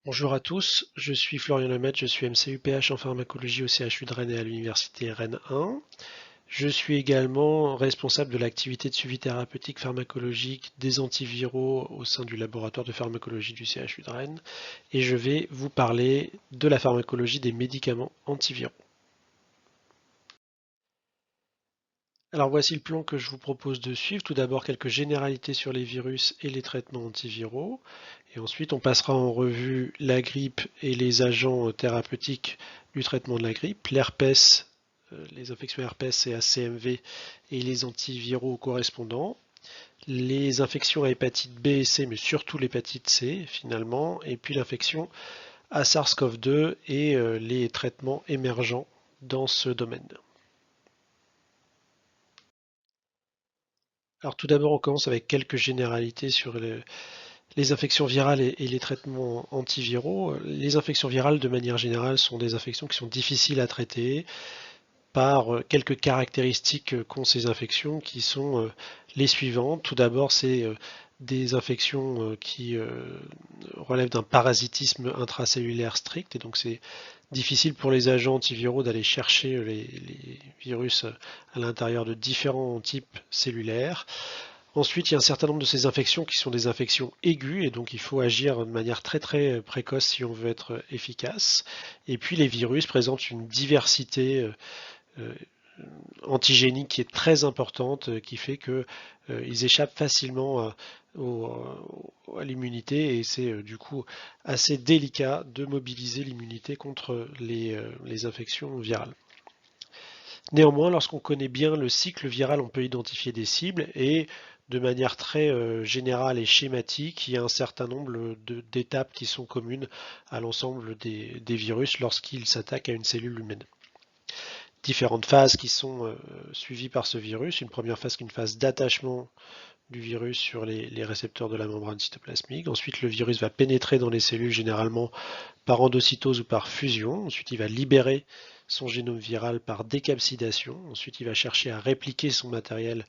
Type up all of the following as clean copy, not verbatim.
Bonjour à tous, je suis Florian Lemaitre, je suis MCU-PH en pharmacologie au CHU de Rennes et à l'Université Rennes 1. Je suis également responsable de l'activité de suivi thérapeutique pharmacologique des antiviraux au sein du laboratoire de pharmacologie du CHU de Rennes et je vais vous parler de la pharmacologie des médicaments antiviraux. Alors voici le plan que je vous propose de suivre. Tout d'abord quelques généralités sur les virus et les traitements antiviraux. Et ensuite on passera en revue la grippe et les agents thérapeutiques du traitement de la grippe, l'herpès, les infections herpès et ACMV et les antiviraux correspondants, les infections à hépatite B et C, mais surtout l'hépatite C finalement, et puis l'infection à SARS-CoV-2 et les traitements émergents dans ce domaine. Alors tout d'abord, on commence avec quelques généralités sur les infections virales et les traitements antiviraux. Les infections virales, de manière générale, sont des infections qui sont difficiles à traiter par quelques caractéristiques qu'ont ces infections qui sont les suivantes. Tout d'abord, c'est des infections qui relèvent d'un parasitisme intracellulaire strict et donc c'est difficile pour les agents antiviraux d'aller chercher les virus à l'intérieur de différents types cellulaires. Ensuite, il y a un certain nombre de ces infections qui sont des infections aiguës et donc il faut agir de manière très précoce si on veut être efficace. Et puis les virus présentent une diversité euh, antigénique qui est très importante, qui fait qu'ils échappent facilement à l'immunité et c'est du coup assez délicat de mobiliser l'immunité contre les infections virales. Néanmoins, lorsqu'on connaît bien le cycle viral, on peut identifier des cibles et de manière très générale et schématique, il y a un certain nombre d'étapes qui sont communes à l'ensemble des virus lorsqu'ils s'attaquent à une cellule humaine. Différentes phases qui sont suivies par ce virus. Une première phase qui est une phase d'attachement du virus sur les récepteurs de la membrane cytoplasmique. Ensuite, le virus va pénétrer dans les cellules généralement par endocytose ou par fusion. Ensuite, il va libérer son génome viral par décapsidation. Ensuite, il va chercher à répliquer son matériel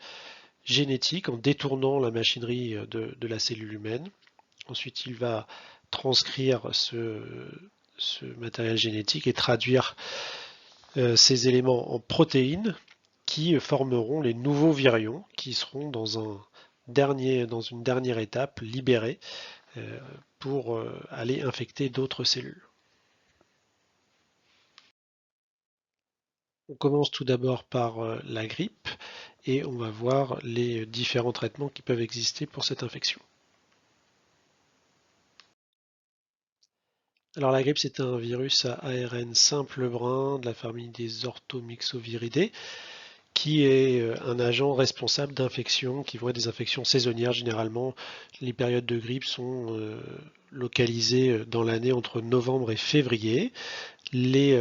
génétique en détournant la machinerie de la cellule humaine. Ensuite, il va transcrire ce matériel génétique et traduire ces éléments en protéines qui formeront les nouveaux virions qui seront dans une dernière étape libérés euh, pour aller infecter d'autres cellules. On commence tout d'abord par la grippe et on va voir les différents traitements qui peuvent exister pour cette infection. Alors la grippe, c'est un virus à ARN simple brun de la famille des orthomyxoviridae qui est un agent responsable d'infections qui vont être des infections saisonnières. Généralement, les périodes de grippe sont localisées dans l'année entre novembre et février. Les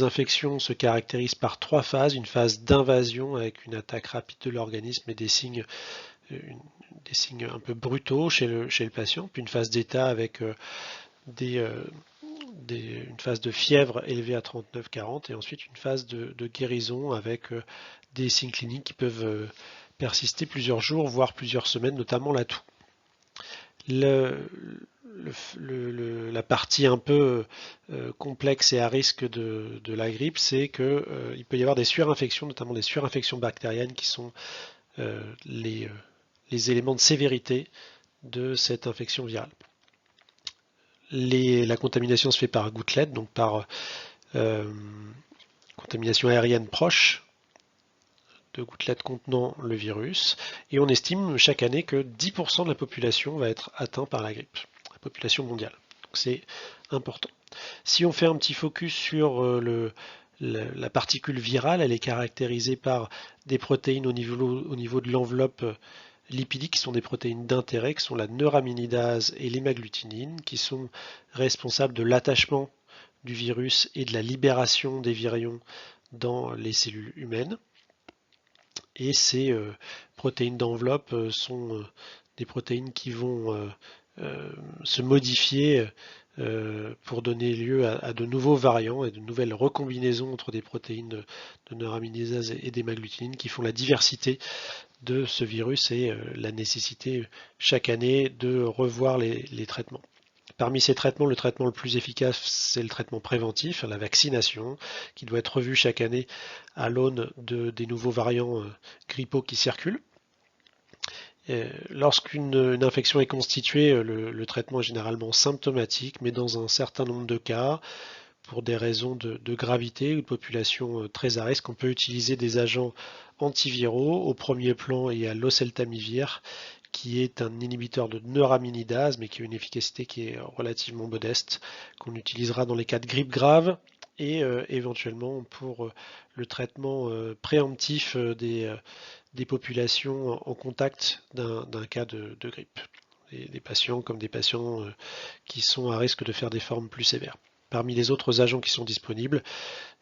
infections se caractérisent par trois phases. Une phase d'invasion avec une attaque rapide de l'organisme et euh, des signes un peu brutaux chez le patient. Puis une phase d'état avec des, euh, une phase de fièvre élevée à 39-40 et ensuite une phase de guérison avec des signes cliniques qui peuvent persister plusieurs jours, voire plusieurs semaines, notamment la toux. Le, la partie un peu complexe et à risque de la grippe, c'est qu'il peut y avoir des surinfections, notamment des surinfections bactériennes qui sont euh, les, euh, les éléments de sévérité de cette infection virale. La contamination se fait par gouttelette, donc par euh, contamination aérienne proche de gouttelettes contenant le virus. Et on estime chaque année que 10% de la population va être atteinte par la grippe, la population mondiale. Donc c'est important. Si on fait un petit focus sur la particule virale, elle est caractérisée par des protéines au niveau de l'enveloppe lipidique qui sont des protéines d'intérêt, qui sont la neuraminidase et l'hémagglutinine, qui sont responsables de l'attachement du virus et de la libération des virions dans les cellules humaines. Et ces protéines d'enveloppe sont des protéines qui vont se modifier pour donner lieu à de nouveaux variants et de nouvelles recombinaisons entre des protéines de neuraminidase et d'hémagglutinine qui font la diversité de ce virus et la nécessité chaque année de revoir les traitements. Parmi ces traitements, le traitement le plus efficace, c'est le traitement préventif, la vaccination, qui doit être revue chaque année à l'aune des nouveaux variants grippaux qui circulent. Lorsqu'une infection est constituée, le traitement est généralement symptomatique, mais dans un certain nombre de cas, pour des raisons de gravité ou de population très à risque, on peut utiliser des agents antiviraux. Au premier plan, il y a l'oseltamivir, qui est un inhibiteur de neuraminidase, mais qui a une efficacité qui est relativement modeste, qu'on utilisera dans les cas de grippe grave et éventuellement pour le traitement préemptif des populations en contact d'un cas de grippe. Des patients comme des patients qui sont à risque de faire des formes plus sévères. Parmi les autres agents qui sont disponibles,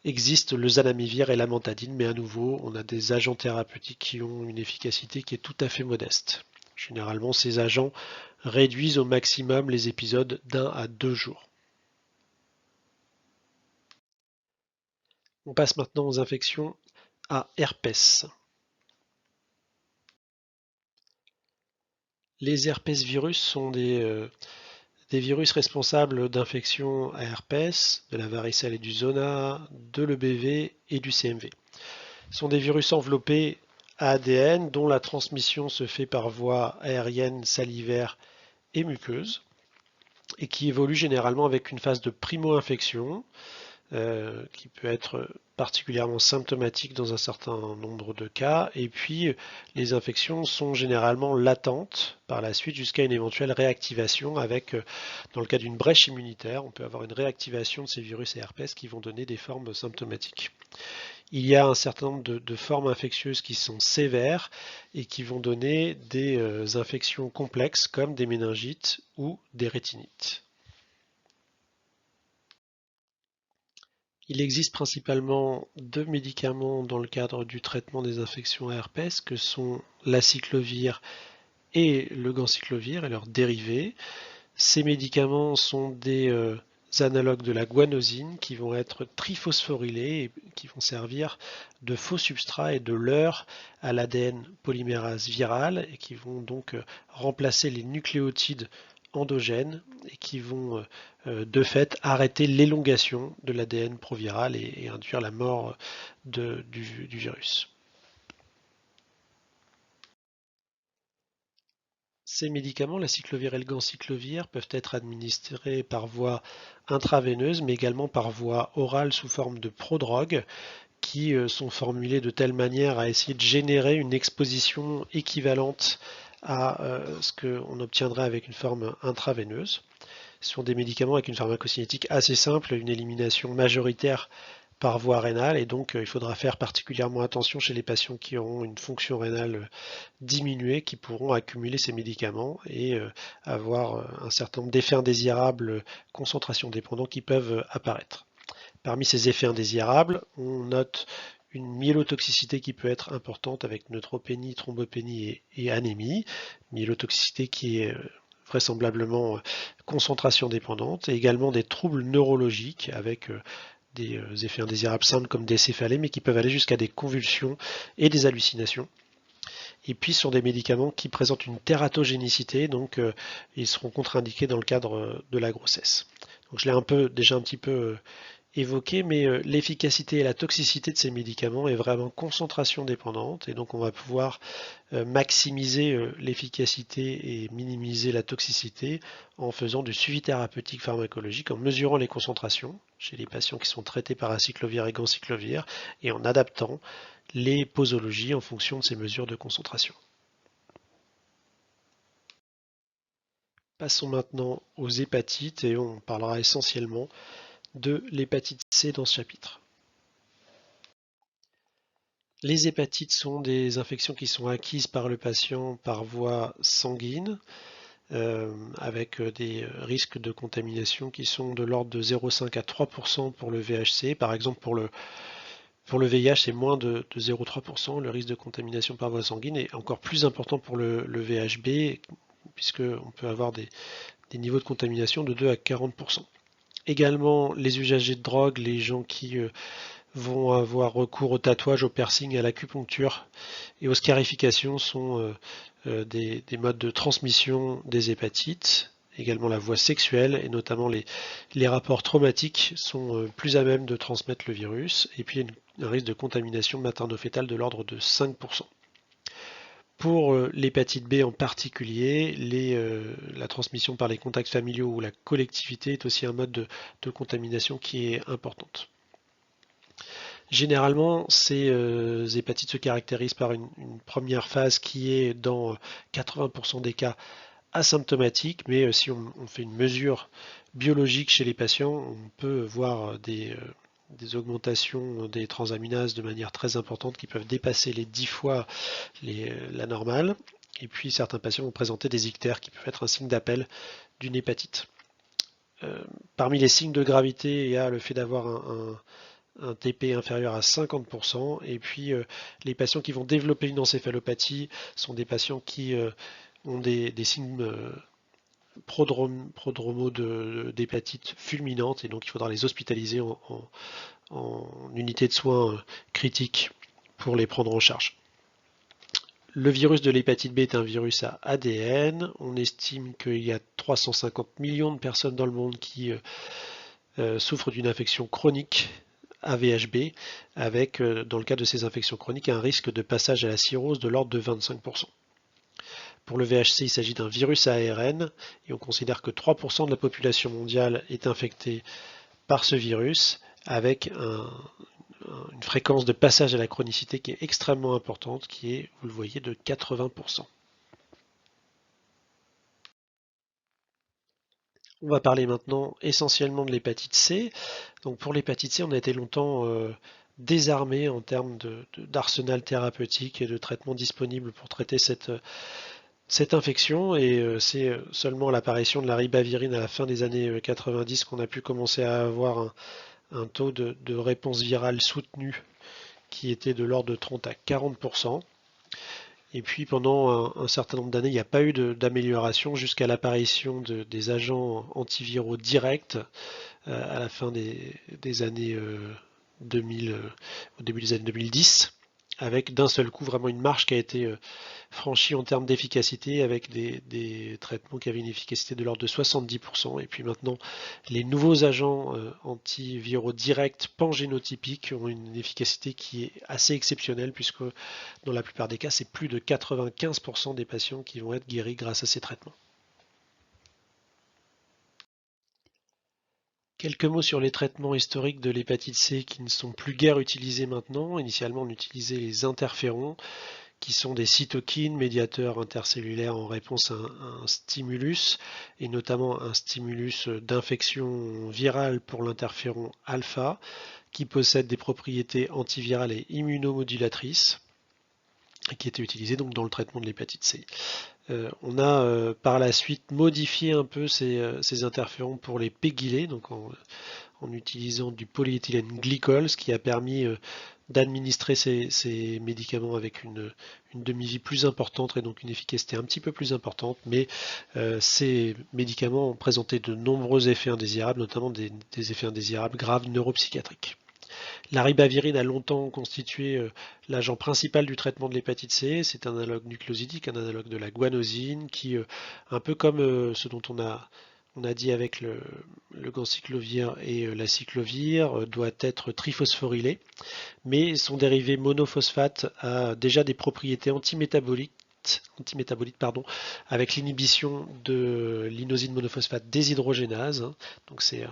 existent le zanamivir et l'amantadine, mais à nouveau, on a des agents thérapeutiques qui ont une efficacité qui est tout à fait modeste. Généralement, ces agents réduisent au maximum les épisodes d'1 à 2 jours. On passe maintenant aux infections à herpès. Les herpès virus sont des virus responsables d'infections à herpès, de la varicelle et du zona, de l'EBV et du CMV. Ce sont des virus enveloppés à ADN dont la transmission se fait par voie aérienne, salivaire et muqueuse et qui évoluent généralement avec une phase de primo-infection qui peut être particulièrement symptomatique dans un certain nombre de cas. Et puis, les infections sont généralement latentes par la suite jusqu'à une éventuelle réactivation avec, dans le cas d'une brèche immunitaire, on peut avoir une réactivation de ces virus et herpès qui vont donner des formes symptomatiques. Il y a un certain nombre de formes infectieuses qui sont sévères et qui vont donner des infections complexes comme des méningites ou des rétinites. Il existe principalement deux médicaments dans le cadre du traitement des infections à herpès, que sont l'aciclovir et le ganciclovir et leurs dérivés. Ces médicaments sont des analogues de la guanosine qui vont être triphosphorylés et qui vont servir de faux substrat et de leurre à l'ADN polymérase virale et qui vont donc remplacer les nucléotides endogènes et qui vont de fait arrêter l'élongation de l'ADN proviral et induire la mort du virus. Ces médicaments, l'aciclovir et le ganciclovir, peuvent être administrés par voie intraveineuse, mais également par voie orale sous forme de prodrogues, qui sont formulés de telle manière à essayer de générer une exposition équivalente à ce qu'on obtiendrait avec une forme intraveineuse. Ce sont des médicaments avec une pharmacocinétique assez simple, une élimination majoritaire par voie rénale, et donc il faudra faire particulièrement attention chez les patients qui auront une fonction rénale diminuée, qui pourront accumuler ces médicaments et avoir un certain nombre d'effets indésirables, concentrations dépendantes qui peuvent apparaître. Parmi ces effets indésirables, on note une myélotoxicité qui peut être importante avec neutropénie, thrombopénie et anémie. Myélotoxicité qui est vraisemblablement concentration dépendante, et également des troubles neurologiques avec des effets indésirables simples comme des céphalées, mais qui peuvent aller jusqu'à des convulsions et des hallucinations. Et puis, ce sont des médicaments qui présentent une tératogénicité, donc ils seront contre-indiqués dans le cadre de la grossesse. Donc, je l'ai déjà un petit peu évoqué, mais l'efficacité et la toxicité de ces médicaments est vraiment concentration dépendante, et donc on va pouvoir maximiser l'efficacité et minimiser la toxicité en faisant du suivi thérapeutique pharmacologique, en mesurant les concentrations chez les patients qui sont traités par aciclovir et ganciclovir, et en adaptant les posologies en fonction de ces mesures de concentration. Passons maintenant aux hépatites, et on parlera essentiellement de l'hépatite C dans ce chapitre. Les hépatites sont des infections qui sont acquises par le patient par voie sanguine, avec des risques de contamination qui sont de l'ordre de 0,5 à 3% pour le VHC. Par exemple, pour le VIH, c'est moins de 0,3%. Le risque de contamination par voie sanguine est encore plus important pour le VHB, puisqu'on peut avoir des niveaux de contamination de 2 à 40%. Également, les usagers de drogue, les gens qui vont avoir recours au tatouage, au piercing, à l'acupuncture et aux scarifications sont des modes de transmission des hépatites. également la voie sexuelle, et notamment les rapports traumatiques sont plus à même de transmettre le virus, et puis un risque de contamination materno-fétale de l'ordre de 5%. Pour l'hépatite B en particulier, la transmission par les contacts familiaux ou la collectivité est aussi un mode de contamination qui est importante. Généralement, ces hépatites se caractérisent par une première phase qui est dans 80% des cas asymptomatique, mais si on fait une mesure biologique chez les patients, on peut voir des augmentations des transaminases de manière très importante qui peuvent dépasser les 10 fois la normale. Et puis certains patients vont présenter des ictères qui peuvent être un signe d'appel d'une hépatite. Parmi les signes de gravité, il y a le fait d'avoir un TP inférieur à 50%. Et puis les patients qui vont développer une encéphalopathie sont des patients qui ont des signes prodromaux d'hépatite fulminante, et donc il faudra les hospitaliser en unité de soins critiques pour les prendre en charge. Le virus de l'hépatite B est un virus à ADN. On estime qu'il y a 350 millions de personnes dans le monde qui souffrent d'une infection chronique AVHB, avec, dans le cas de ces infections chroniques, un risque de passage à la cirrhose de l'ordre de 25%. Pour le VHC, il s'agit d'un virus à ARN, et on considère que 3% de la population mondiale est infectée par ce virus, avec une fréquence de passage à la chronicité qui est extrêmement importante, qui est, vous le voyez, de 80%. On va parler maintenant essentiellement de l'hépatite C. Donc pour l'hépatite C, on a été longtemps désarmé en termes d'arsenal thérapeutique et de traitements disponibles pour traiter cette infection, et c'est seulement l'apparition de la ribavirine à la fin des années 90 qu'on a pu commencer à avoir un taux de réponse virale soutenue qui était de l'ordre de 30 à 40%. Et puis pendant un certain nombre d'années, il n'y a pas eu d'amélioration jusqu'à l'apparition des agents antiviraux directs à la fin des années 2000, au début des années 2010, avec d'un seul coup vraiment une marche qui a été franchie en termes d'efficacité, avec des traitements qui avaient une efficacité de l'ordre de 70%. Et puis maintenant, les nouveaux agents antiviraux directs pangénotypiques ont une efficacité qui est assez exceptionnelle, puisque dans la plupart des cas, c'est plus de 95% des patients qui vont être guéris grâce à ces traitements. Quelques mots sur les traitements historiques de l'hépatite C qui ne sont plus guère utilisés maintenant. Initialement, on utilisait les interférons, qui sont des cytokines, médiateurs intercellulaires en réponse à un stimulus, et notamment un stimulus d'infection virale pour l'interféron alpha, qui possède des propriétés antivirales et immunomodulatrices, et qui était utilisé donc dans le traitement de l'hépatite C. On a par la suite modifié un peu ces interférons pour les pégylés, donc en utilisant du polyéthylène glycol, ce qui a permis d'administrer ces médicaments avec une demi-vie plus importante et donc une efficacité un petit peu plus importante, mais ces médicaments ont présenté de nombreux effets indésirables, notamment des effets indésirables graves neuropsychiatriques. La ribavirine a longtemps constitué l'agent principal du traitement de l'hépatite C. C'est un analogue nucléosidique, un analogue de la guanosine, qui, un peu comme ce dont on a dit avec le ganciclovir et l'aciclovir, doit être triphosphorylé, mais son dérivé monophosphate a déjà des propriétés antimétabolites, avec l'inhibition de l'inosine monophosphate déshydrogénase. Donc c'est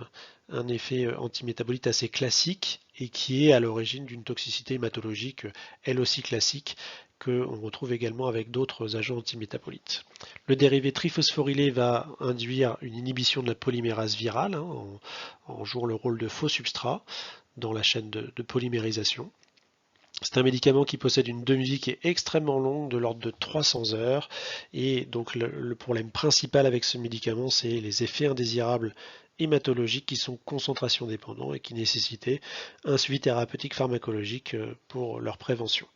un effet antimétabolite assez classique et qui est à l'origine d'une toxicité hématologique, elle aussi classique, qu'on retrouve également avec d'autres agents antimétabolites. Le dérivé triphosphorylé va induire une inhibition de la polymérase virale, en jouant le rôle de faux substrat dans la chaîne de polymérisation. C'est un médicament qui possède une demi-vie qui est extrêmement longue, de l'ordre de 300 heures, et donc le problème principal avec ce médicament, c'est les effets indésirables hématologiques qui sont concentration dépendants et qui nécessitaient un suivi thérapeutique pharmacologique pour leur prévention.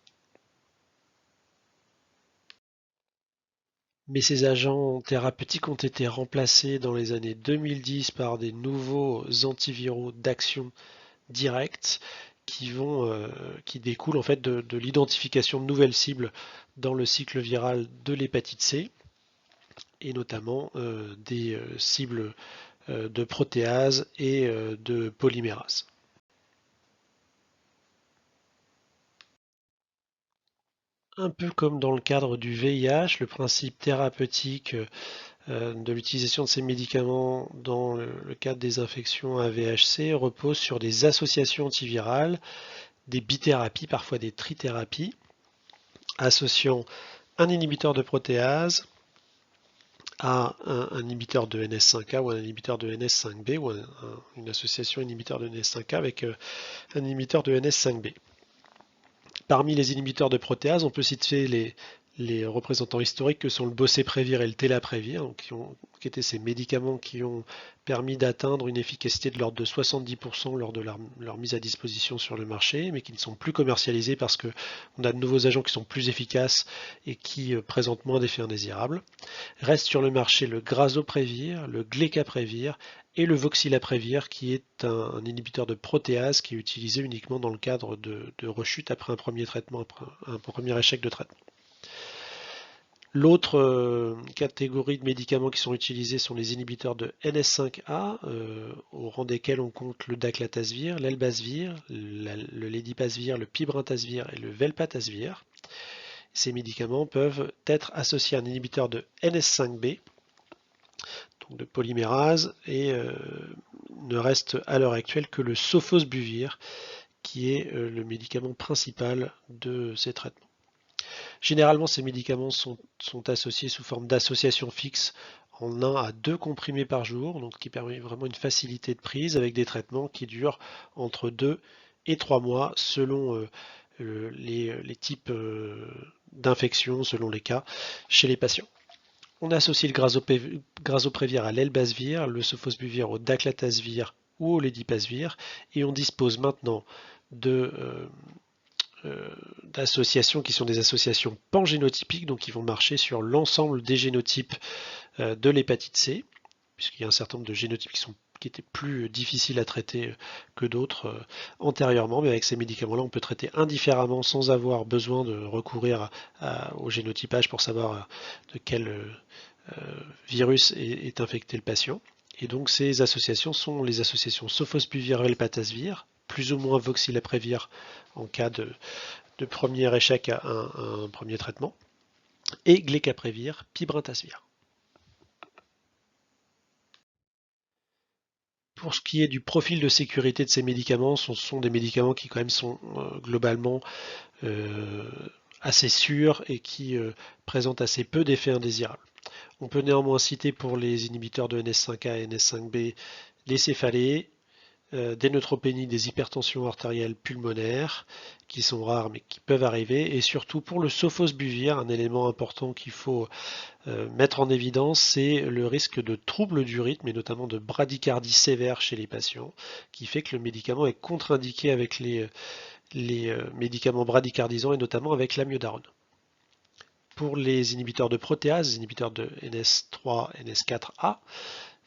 Mais ces agents thérapeutiques ont été remplacés dans les années 2010 par des nouveaux antiviraux d'action directe qui découlent en fait de l'identification de nouvelles cibles dans le cycle viral de l'hépatite C. et notamment des cibles de protéase et de polymérase. Un peu comme dans le cadre du VIH, le principe thérapeutique de l'utilisation de ces médicaments dans le cadre des infections à VHC repose sur des associations antivirales, des bithérapies, parfois des trithérapies, associant un inhibiteur de protéase à un inhibiteur de NS5A ou un inhibiteur de NS5B ou une association inhibiteur de NS5A avec un inhibiteur de NS5B. Parmi les inhibiteurs de protéase, on peut citer les représentants historiques que sont le boceprevir et le telaprevir, qui étaient ces médicaments qui ont permis d'atteindre une efficacité de l'ordre de 70% lors de leur mise à disposition sur le marché, mais qui ne sont plus commercialisés parce qu'on a de nouveaux agents qui sont plus efficaces et qui présentent moins d'effets indésirables. Reste sur le marché le grazoprevir, le glecaprevir et le voxilaprévir, qui est un inhibiteur de protéase qui est utilisé uniquement dans le cadre de rechute après un premier traitement, après un premier échec de traitement. L'autre catégorie de médicaments qui sont utilisés sont les inhibiteurs de NS5A, au rang desquels on compte le daclatasvir, l'elbasvir, le ledipasvir, le pibrentasvir et le velpatasvir. Ces médicaments peuvent être associés à un inhibiteur de NS5B, de polymérase, et ne reste à l'heure actuelle que le sofosbuvir, qui est le médicament principal de ces traitements. Généralement, ces médicaments sont associés sous forme d'association fixe en 1 à 2 comprimés par jour, donc qui permet vraiment une facilité de prise avec des traitements qui durent entre 2 et 3 mois selon les types d'infections, selon les cas chez les patients. On associe le grazoprevir à l'elbasvir, le sofosbuvir au daclatasvir ou au ledipasvir, et on dispose maintenant d'associations qui sont des associations pangénotypiques, donc qui vont marcher sur l'ensemble des génotypes de l'hépatite C, puisqu'il y a un certain nombre de génotypes qui étaient plus difficiles à traiter que d'autres antérieurement, mais avec ces médicaments-là, on peut traiter indifféremment sans avoir besoin de recourir au génotypage pour savoir de quel virus est infecté le patient. Et donc ces associations sont les associations sofosbuvir et velpatasvir, plus ou moins voxilaprévir en cas de premier échec à un premier traitement, et glecaprevir, pibrentasvir. Pour ce qui est du profil de sécurité de ces médicaments, ce sont des médicaments qui quand même sont globalement assez sûrs et qui présentent assez peu d'effets indésirables. On peut néanmoins citer pour les inhibiteurs de NS5A et NS5B les céphalées, des neutropénies, des hypertensions artérielles pulmonaires, qui sont rares mais qui peuvent arriver, et surtout pour le sofosbuvir, un élément important qu'il faut mettre en évidence, c'est le risque de troubles du rythme et notamment de bradycardie sévère chez les patients, qui fait que le médicament est contre-indiqué avec les médicaments bradycardisants et notamment avec l'amiodarone. Pour les inhibiteurs de protéase, les inhibiteurs de NS3, NS4A,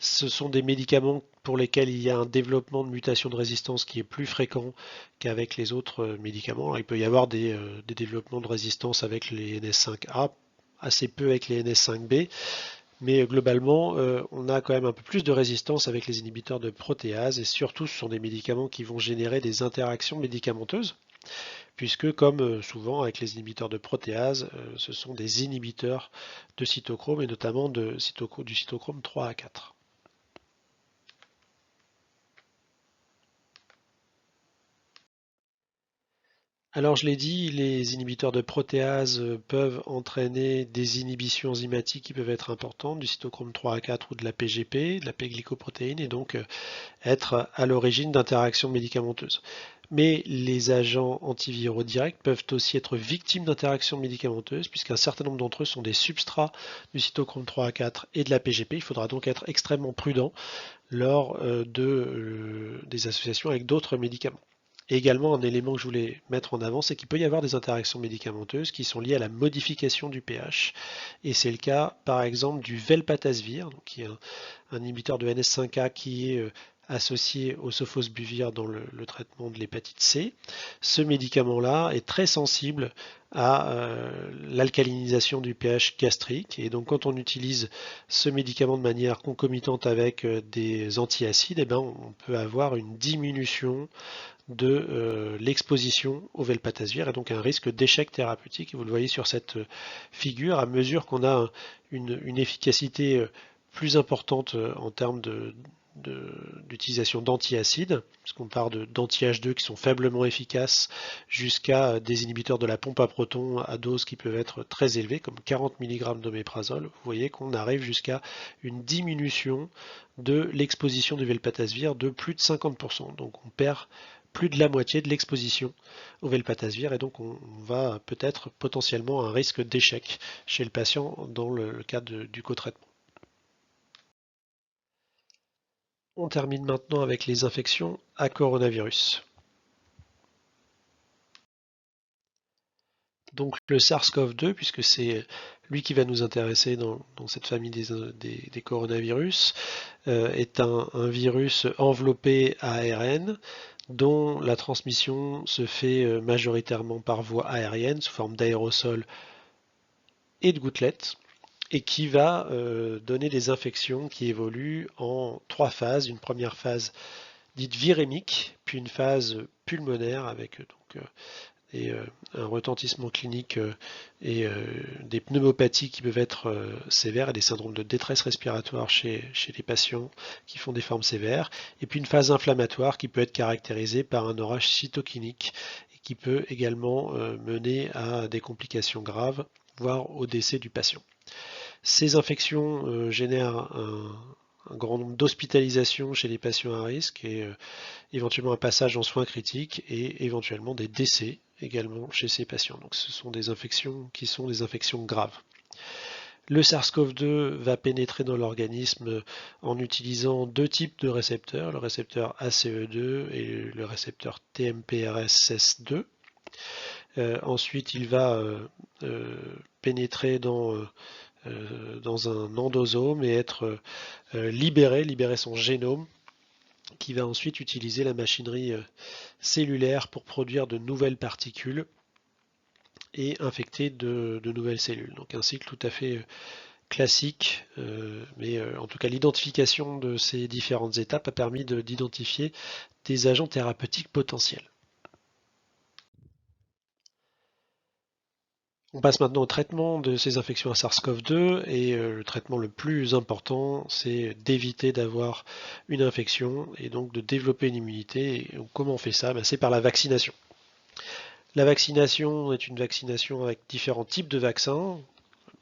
ce sont des médicaments pour lesquels il y a un développement de mutation de résistance qui est plus fréquent qu'avec les autres médicaments. Alors, il peut y avoir des développements de résistance avec les NS5A, assez peu avec les NS5B, mais globalement, on a quand même un peu plus de résistance avec les inhibiteurs de protéase, et surtout, ce sont des médicaments qui vont générer des interactions médicamenteuses, puisque comme souvent avec les inhibiteurs de protéase, ce sont des inhibiteurs de cytochrome, et notamment du cytochrome 3 à 4. Alors je l'ai dit, les inhibiteurs de protéase peuvent entraîner des inhibitions enzymatiques qui peuvent être importantes, du cytochrome 3 à 4 ou de la PGP, de la P-glycoprotéine, et donc être à l'origine d'interactions médicamenteuses. Mais les agents antiviraux directs peuvent aussi être victimes d'interactions médicamenteuses, puisqu'un certain nombre d'entre eux sont des substrats du cytochrome 3 à 4 et de la PGP. Il faudra donc être extrêmement prudent lors des associations avec d'autres médicaments. Et également, un élément que je voulais mettre en avant, c'est qu'il peut y avoir des interactions médicamenteuses qui sont liées à la modification du pH. Et c'est le cas, par exemple, du velpatasvir, qui est un inhibiteur de NS5A qui est associé au sofosbuvir dans le traitement de l'hépatite C. Ce médicament-là est très sensible à l'alcalinisation du pH gastrique. Et donc quand on utilise ce médicament de manière concomitante avec des antiacides, eh ben, on peut avoir une diminution de l'exposition au velpatasvir et donc un risque d'échec thérapeutique. Vous le voyez sur cette figure, à mesure qu'on a une efficacité plus importante en termes d'utilisation d'antiacides, parce qu'on part d'anti-H2 qui sont faiblement efficaces jusqu'à des inhibiteurs de la pompe à protons à doses qui peuvent être très élevées, comme 40 mg d'oméprazole. Vous voyez qu'on arrive jusqu'à une diminution de l'exposition du velpatasvir de plus de 50%. Donc on perd plus de la moitié de l'exposition au velpatasvir et donc on va peut-être potentiellement à un risque d'échec chez le patient dans le cas du co-traitement. On termine maintenant avec les infections à coronavirus. Donc le SARS-CoV-2, puisque c'est lui qui va nous intéresser dans cette famille des coronavirus, est un virus enveloppé à ARN dont la transmission se fait majoritairement par voie aérienne sous forme d'aérosols et de gouttelettes et qui va donner des infections qui évoluent en 3 phases. Une première phase dite virémique, puis une phase pulmonaire avec un retentissement clinique et des pneumopathies qui peuvent être sévères et des syndromes de détresse respiratoire chez les patients qui font des formes sévères, et puis une phase inflammatoire qui peut être caractérisée par un orage cytokinique et qui peut également mener à des complications graves, voire au décès du patient. Ces infections génèrent un grand nombre d'hospitalisations chez les patients à risque et éventuellement un passage en soins critiques et éventuellement des décès également chez ces patients. Donc ce sont des infections qui sont des infections graves. Le SARS-CoV-2 va pénétrer dans l'organisme en utilisant 2 types de récepteurs, le récepteur ACE2 et le récepteur TMPRSS2. Ensuite, il va pénétrer dans un endosome et être libérer son génome, qui va ensuite utiliser la machinerie cellulaire pour produire de nouvelles particules et infecter de nouvelles cellules. Donc un cycle tout à fait classique, mais en tout cas l'identification de ces différentes étapes a permis d'identifier des agents thérapeutiques potentiels. On passe maintenant au traitement de ces infections à SARS-CoV-2 et le traitement le plus important, c'est d'éviter d'avoir une infection et donc de développer une immunité. Et comment on fait ça? C'est par la vaccination. La vaccination est une vaccination avec différents types de vaccins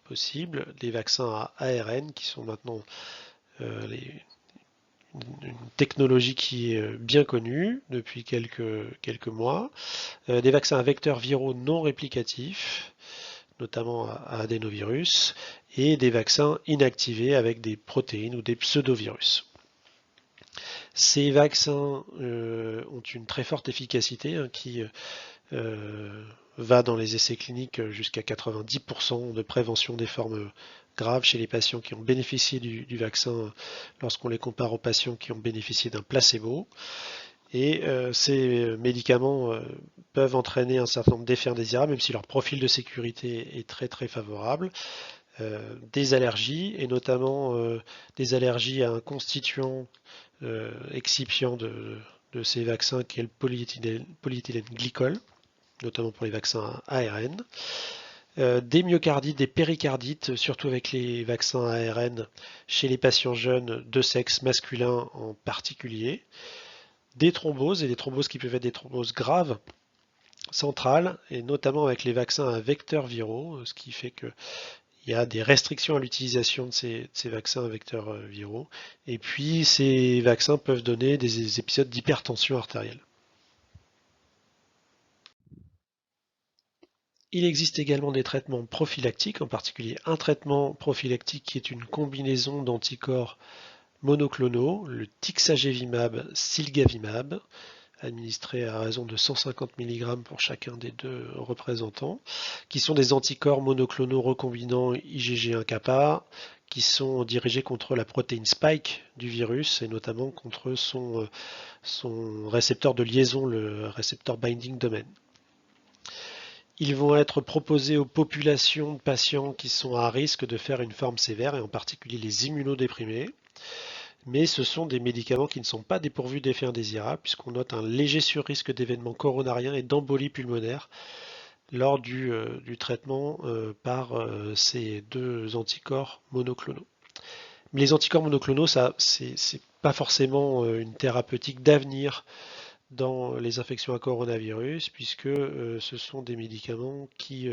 possibles. Les vaccins à ARN qui sont maintenant une technologie qui est bien connue depuis quelques mois. Des vaccins à vecteurs viraux non réplicatifs, notamment à adénovirus, et des vaccins inactivés avec des protéines ou des pseudovirus. Ces vaccins ont une très forte efficacité qui va dans les essais cliniques jusqu'à 90% de prévention des formes graves chez les patients qui ont bénéficié du vaccin lorsqu'on les compare aux patients qui ont bénéficié d'un placebo. Et ces médicaments peuvent entraîner un certain nombre d'effets indésirables, même si leur profil de sécurité est très très favorable. Des allergies, et notamment des allergies à un constituant excipient de ces vaccins qui est le polyéthylène glycol, notamment pour les vaccins ARN. Des myocardites, des péricardites, surtout avec les vaccins ARN chez les patients jeunes de sexe masculin en particulier. Des thromboses, et des thromboses qui peuvent être des thromboses graves, centrales, et notamment avec les vaccins à vecteurs viraux, ce qui fait qu'il y a des restrictions à l'utilisation de ces vaccins à vecteurs viraux. Et puis ces vaccins peuvent donner des épisodes d'hypertension artérielle. Il existe également des traitements prophylactiques, en particulier un traitement prophylactique qui est une combinaison d'anticorps monoclonaux, le tixagevimab-silgavimab, administré à raison de 150 mg pour chacun des 2 représentants, qui sont des anticorps monoclonaux recombinant IgG1 kappa, qui sont dirigés contre la protéine spike du virus et notamment contre son récepteur de liaison, le récepteur binding domain. Ils vont être proposés aux populations de patients qui sont à risque de faire une forme sévère, et en particulier les immunodéprimés. Mais ce sont des médicaments qui ne sont pas dépourvus d'effets indésirables, puisqu'on note un léger surrisque d'événements coronariens et d'embolie pulmonaire lors du traitement par ces deux anticorps monoclonaux. Mais les anticorps monoclonaux, ça, c'est pas forcément une thérapeutique d'avenir dans les infections à coronavirus, puisque ce sont des médicaments qui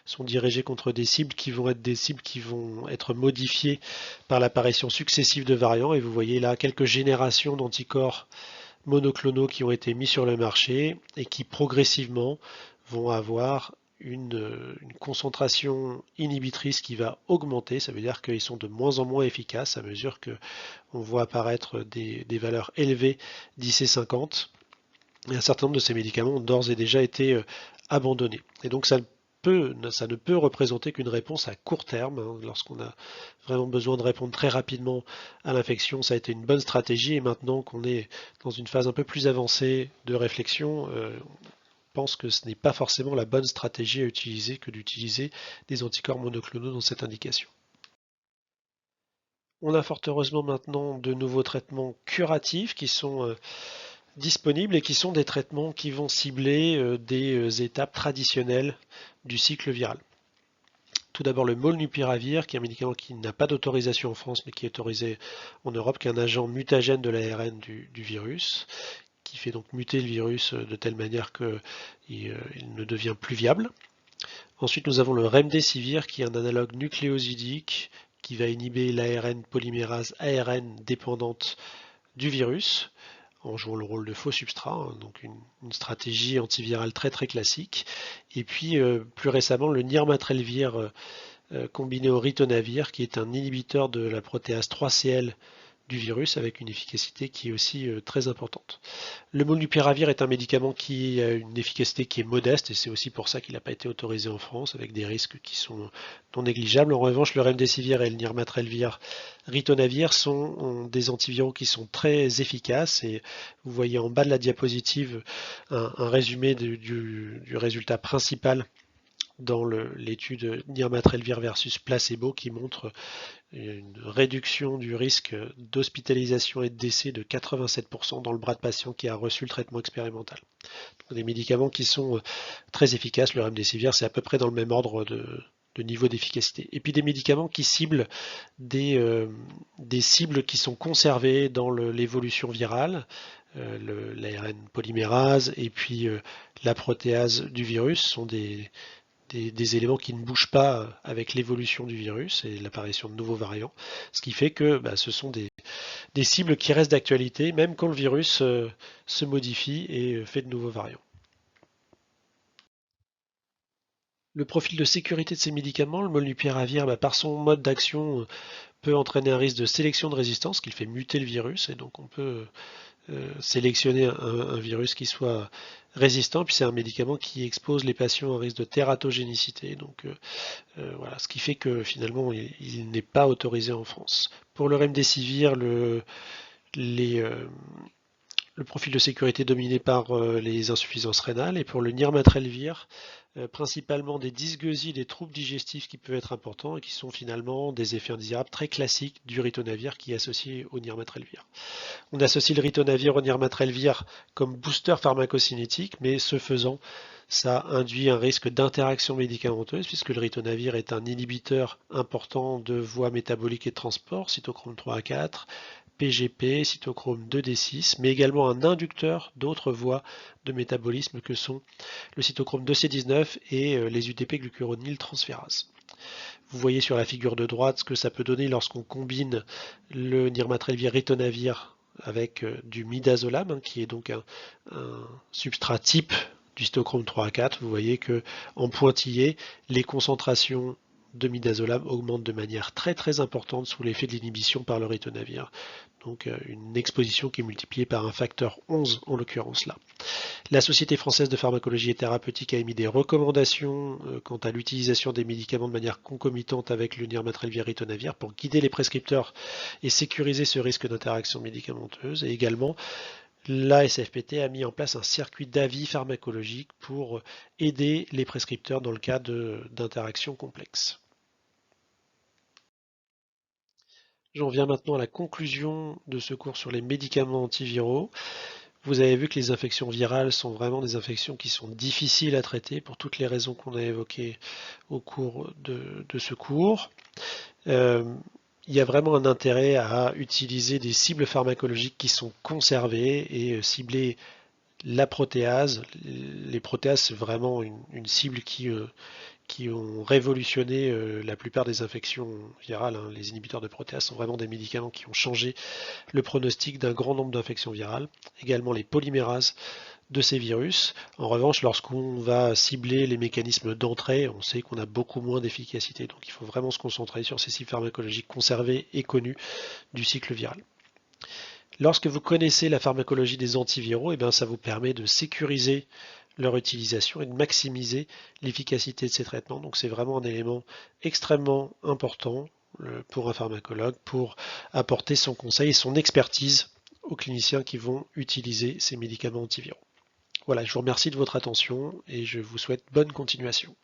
sont dirigés contre des cibles qui vont être des cibles qui vont être modifiées par l'apparition successive de variants. Et vous voyez là quelques générations d'anticorps monoclonaux qui ont été mis sur le marché et qui progressivement vont avoir une concentration inhibitrice qui va augmenter. Ça veut dire qu'ils sont de moins en moins efficaces à mesure qu'on voit apparaître des valeurs élevées d'IC50. Et un certain nombre de ces médicaments ont d'ores et déjà été abandonnés. Et donc ça ne peut représenter qu'une réponse à court terme. Hein. Lorsqu'on a vraiment besoin de répondre très rapidement à l'infection, ça a été une bonne stratégie. Et maintenant qu'on est dans une phase un peu plus avancée de réflexion, on pense que ce n'est pas forcément la bonne stratégie à utiliser que d'utiliser des anticorps monoclonaux dans cette indication. On a fort heureusement maintenant de nouveaux traitements curatifs qui sont disponibles et qui sont des traitements qui vont cibler des étapes traditionnelles du cycle viral. Tout d'abord le molnupiravir, qui est un médicament qui n'a pas d'autorisation en France, mais qui est autorisé en Europe, qui est un agent mutagène de l'ARN du virus, qui fait donc muter le virus de telle manière qu'il ne devient plus viable. Ensuite, nous avons le remdesivir, qui est un analogue nucléosidique, qui va inhiber l'ARN polymérase ARN dépendante du virus, en jouant le rôle de faux substrat, hein, donc une stratégie antivirale très très classique. Et puis plus récemment le nirmatrelvir combiné au ritonavir, qui est un inhibiteur de la protéase 3CL du virus avec une efficacité qui est aussi très importante. Le molnupiravir est un médicament qui a une efficacité qui est modeste et c'est aussi pour ça qu'il n'a pas été autorisé en France avec des risques qui sont non négligeables. En revanche, le remdesivir et le nirmatrelvir ritonavir sont des antiviraux qui sont très efficaces et vous voyez en bas de la diapositive un résumé du résultat principal dans l'étude nirmatrelvir versus placebo qui montre une réduction du risque d'hospitalisation et de décès de 87% dans le bras de patient qui a reçu le traitement expérimental. Donc, des médicaments qui sont très efficaces, le remdesivir c'est à peu près dans le même ordre de niveau d'efficacité. Et puis des médicaments qui ciblent des cibles qui sont conservées dans l'évolution virale, l'ARN polymérase et puis la protéase du virus sont des éléments qui ne bougent pas avec l'évolution du virus et l'apparition de nouveaux variants, ce qui fait que ce sont des cibles qui restent d'actualité même quand le virus se modifie et fait de nouveaux variants. Le profil de sécurité de ces médicaments, le molnupiravir, par son mode d'action, peut entraîner un risque de sélection de résistance, qui fait muter le virus, et donc on peut sélectionner un virus qui soit résistant, puis c'est un médicament qui expose les patients à un risque de tératogénicité, donc voilà, ce qui fait que finalement il n'est pas autorisé en France. Pour le remdesivir, le profil de sécurité dominé par les insuffisances rénales, et pour le nirmatrelvir, principalement des dysgueusies, des troubles digestifs qui peuvent être importants et qui sont finalement des effets indésirables très classiques du ritonavir qui est associé au nirmatrelvir. On associe le ritonavir au nirmatrelvir comme booster pharmacocinétique, mais ce faisant, ça induit un risque d'interaction médicamenteuse puisque le ritonavir est un inhibiteur important de voies métaboliques et de transport, cytochrome 3 à 4, PGP, cytochrome 2D6, mais également un inducteur d'autres voies de métabolisme que sont le cytochrome 2C19 et les UTP glucuronyltransférases. Vous voyez sur la figure de droite ce que ça peut donner lorsqu'on combine le nirmatrelvir ritonavir avec du midazolam, qui est donc un substrat type du cytochrome 3 à 4. Vous voyez que en pointillé, les concentrations de midazolam augmente de manière très très importante sous l'effet de l'inhibition par le ritonavir. Donc une exposition qui est multipliée par un facteur 11 en l'occurrence là. La Société française de pharmacologie et thérapeutique a émis des recommandations quant à l'utilisation des médicaments de manière concomitante avec le nirmatrelvir ritonavir pour guider les prescripteurs et sécuriser ce risque d'interaction médicamenteuse. Et également, la SFPT a mis en place un circuit d'avis pharmacologique pour aider les prescripteurs dans le cas d'interactions complexes. J'en viens maintenant à la conclusion de ce cours sur les médicaments antiviraux. Vous avez vu que les infections virales sont vraiment des infections qui sont difficiles à traiter pour toutes les raisons qu'on a évoquées au cours de ce cours. Il y a vraiment un intérêt à utiliser des cibles pharmacologiques qui sont conservées et cibler la protéase. Les protéases, c'est vraiment une cible qui ont révolutionné la plupart des infections virales. Les inhibiteurs de protéases sont vraiment des médicaments qui ont changé le pronostic d'un grand nombre d'infections virales. Également les polymérases de ces virus. En revanche, lorsqu'on va cibler les mécanismes d'entrée, on sait qu'on a beaucoup moins d'efficacité. Donc il faut vraiment se concentrer sur ces cibles pharmacologiques conservées et connues du cycle viral. Lorsque vous connaissez la pharmacologie des antiviraux, ça vous permet de sécuriser leur utilisation et de maximiser l'efficacité de ces traitements. Donc c'est vraiment un élément extrêmement important pour un pharmacologue pour apporter son conseil et son expertise aux cliniciens qui vont utiliser ces médicaments antiviraux. Voilà, je vous remercie de votre attention et je vous souhaite bonne continuation.